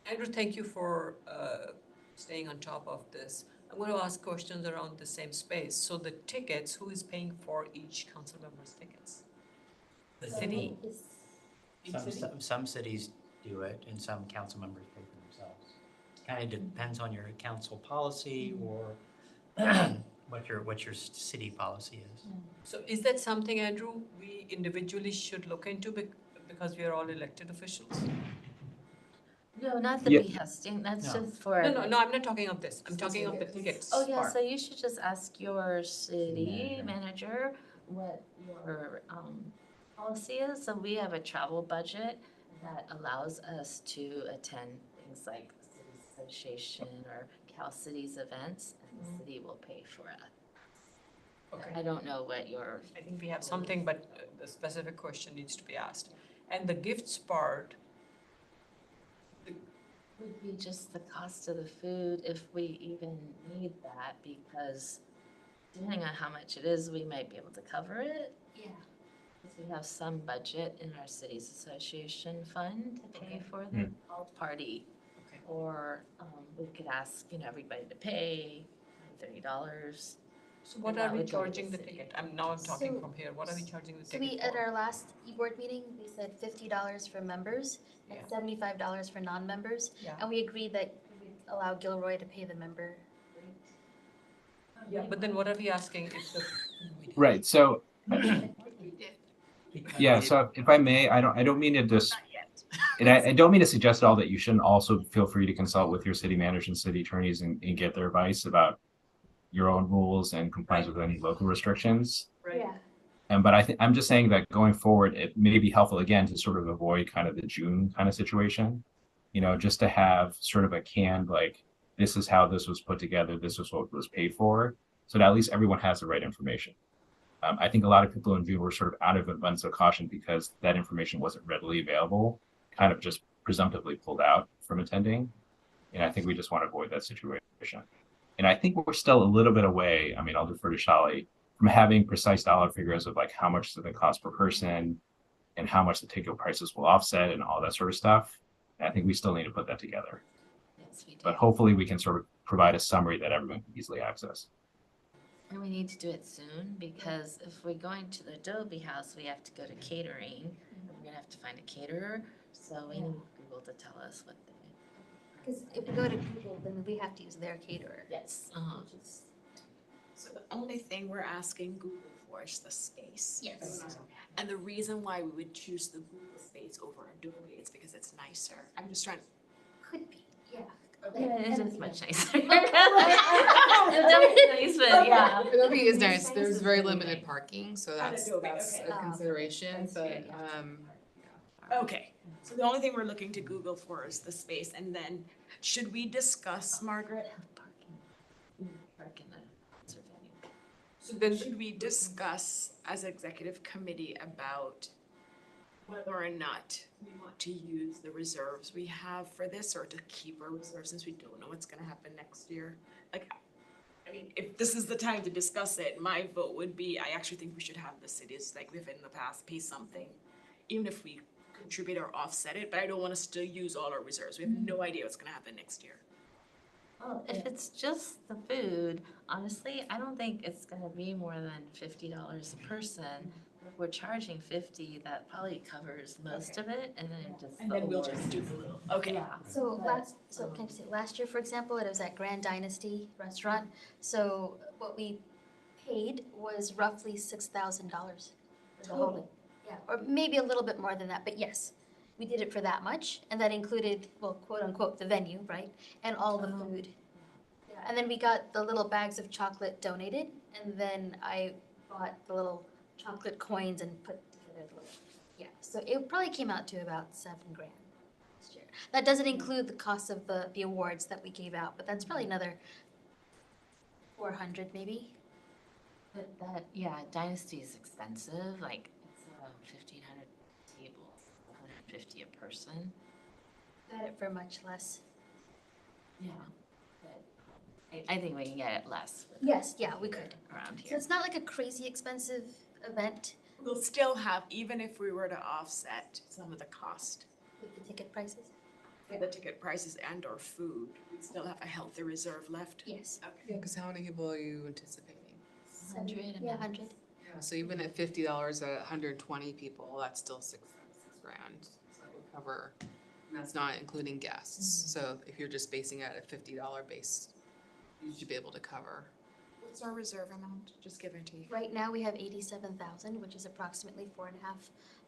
Andrew, thank you for staying on top of this. I'm going to ask questions around the same space. So the tickets, who is paying for each council member's tickets? The city? Some cities do it and some council members pay for themselves. Kind of depends on your council policy or what your city policy is. So is that something, Andrew, we individually should look into because we are all elected officials? No, not the Yeah. behesting, that's No. just for. No, I'm not talking of this. I'm talking of the tickets. Oh, yeah, part. so you should just ask your city Manager. manager what your policy is. So we have a travel budget that allows us to attend things like city association or Cal Cities events, and the city will pay for it. Okay. I don't know what your, I think we have something, but the specific question needs to be asked. And the gifts part, would be just the cost of the food if we even need that, because depending on how much it is, we might be able to cover it. Yeah. Because we have some budget in our cities association fund to pay for the Hmm. all party. Okay. Or we could ask, everybody to pay $30. So what And are that we would go to the charging the city. ticket? Now I'm talking So- from here. What are we charging the So ticket we, at for? our last e-board meeting, we said $50 for members and Yeah. $75 for non-members. Yeah. And we agreed that we would allow Gilroy to pay the member rate. Yeah, but then what are we asking if the? Right, so, yeah, so if I may, I don't mean to just, and I don't mean to suggest at all that you shouldn't also feel free to consult with your city managers and city attorneys and get their advice about your own rules and compliance with any local restrictions. Yeah. And but I'm just saying that going forward, it may be helpful again to sort of avoid kind of the June kind of situation. You know, just to have sort of a canned, like, this is how this was put together, this is what was paid for, so that at least everyone has the right information. I think a lot of people in June were sort of out of abundance of caution because that information wasn't readily available, kind of just presumptively pulled out from attending. And I think we just want to avoid that situation. And I think we're still a little bit away. I mean, I'll defer to Shali, from having precise dollar figures of like how much does it cost per person and how much the ticket prices will offset and all that sort of stuff. And I think we still need to put that together. Yes, we do. But hopefully we can sort of provide a summary that everyone can easily access. And we need to do it soon, because if we're going to the Adobe house, we have to go to catering. And we're gonna have to find a caterer, so we need Google to tell us what they. Because if we go to Google, then we have to use their caterer. Yes. Which is- So the only thing we're asking Google for is the space. Yes. And the reason why we would choose the Google space over Adobe is because it's nicer. I'm just trying. Could be, yeah. Yeah, it is much nicer. It's nice, but yeah. Adobe is nice, Nice there's is very really limited nice. parking, so On that's, Adobe, that's okay. a consideration, but, Okay, so the only thing we're looking to Google for is the space, and then should we discuss, Margaret? Park in the concert venue. So then, Should we discuss as executive committee about whether or not we want to use the reserves we have for this or to keep our reserves since we don't know what's gonna happen next year? Like, I mean, if this is the time to discuss it, my vote would be, I actually think we should have the cities, like we've in the past, pay something. Even if we contribute or offset it, but I don't want us to use all our reserves. We have no idea what's gonna happen next year. Well, if it's just the food, honestly, I don't think it's gonna be more than $50 a person. If we're charging 50, that probably covers most of it, and then just. And the then we'll awards. just do the little, okay. Yeah. So But, can I say, last year, for example, it was at Grand Dynasty Restaurant. So what we paid was roughly $6,000 for the whole thing. Yeah, or maybe a little bit more than that, but yes, we did it for that much, and that included, well, quote unquote, the venue, right? And all the food. Yeah, and then we got the little bags of chocolate donated, and then I bought the little chocolate coins and put together the little, yeah. So it probably came out to about $7,000 last year. That doesn't include the cost of the awards that we gave out, but that's probably another 400 maybe. But that, yeah, Dynasty is expensive, like, it's 1,500 tables, 150 a person. Got it for much less. Yeah. But I think we can get it less Yes, yeah, we could. around So here. it's not like a crazy expensive event We'll still have, even if we were to offset some of the cost with the ticket prices. for the ticket prices and or food, we'd still have a healthy reserve left. Yes. yeah, cause how many people are you anticipating? 100 a Yeah, month. 100. Yeah, so even at $50 at 120 people, that's still six grand, so that would cover, and that's not including guests, so if you're just basing it at a $50 base, you should be able to cover. What's our reserve amount? Just give or take. Right now, we have 87,000, which is approximately 4.5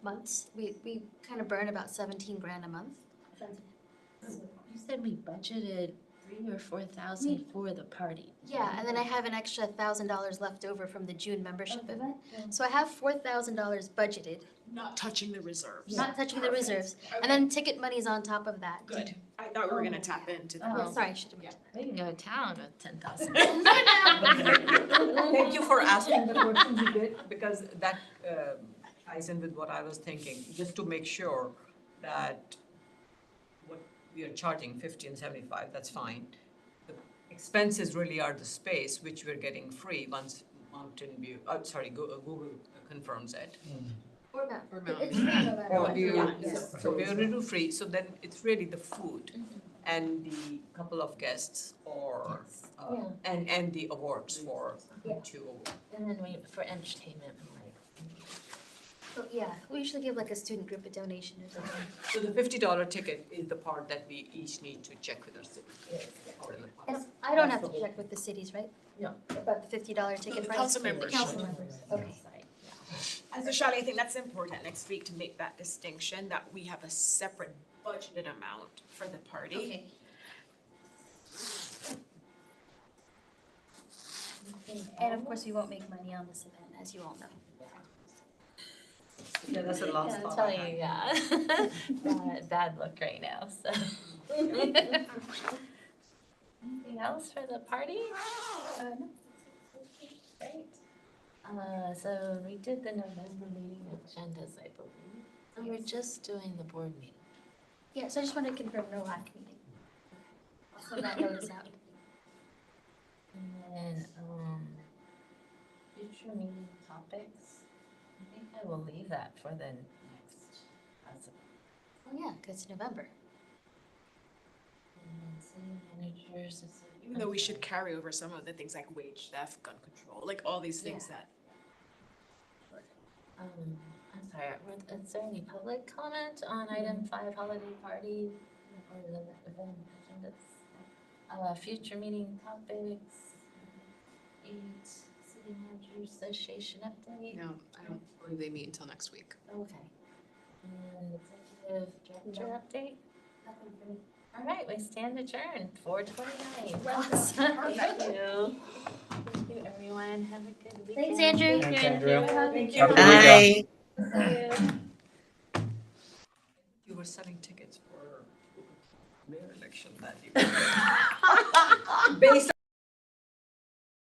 months. We kind of burn about 17 grand a month. You said we budgeted 3,000 or 4,000 for the party. Yeah, and then I have an extra $1,000 left over from the June membership event. So I have $4,000 budgeted, Not touching the reserves. not touching the reserves. And then ticket money's on top of that. Good. I thought we were gonna tap into that. Yeah, sorry, I should have mentioned We can go to town with 10,000. thank you for asking the question you did, because that ties in with what I was thinking, just to make sure that what we are charging 50 and 75, that's fine. The expenses really are the space, which we're getting free once Mountain View, Google confirms it. Or Mount. Or Mountain It's View. not a matter Or what. View, Yeah, yeah. yes. So we already do free, so then it's really the food. and the couple of guests or, Yeah. and the awards for Yeah. 2 awards. And then for entertainment, like, So, yeah, we usually give like a student group a donation or something. So the $50 ticket is the part that we each need to check with our city. Or in the And past. I don't have to check with the cities, right? No. About the $50 ticket the price? council members. The council members, okay. And so Shelley, I think that's important next week to make that distinction, that we have a separate budgeted amount for the party. Okay. And of course, we won't make money on this event, as you all know. Yeah, that's the last Yeah, I'm thought I telling had. you, yeah. Bad look right now, so. Anything else for the party? No. Great. So we did the November meeting agendas, I believe. So we're just doing the board meeting. Yeah, so I just want to confirm no LAC meeting. I'll send that notice out. And then, future meeting topics. I think I will leave that for the next, Oh, yeah, because it's November. and then city managers. Even though we should carry over some of the things like wage theft, gun control, like all these things that. I'm sorry, is there any public comment on item 5, holiday party? Or the event agendas? Future meeting topics. 8, city manager association update. No, I don't believe they meet until next week. Okay. And executive director update? Nothing for me. All right, we stand adjourned, 4:29. Thank you. Thank you, everyone. Have a good weekend. Thanks, Andrew. Thanks, Andrew. Thank Have a good weekend. Bye. See you. You were selling tickets for mayor election that year. Based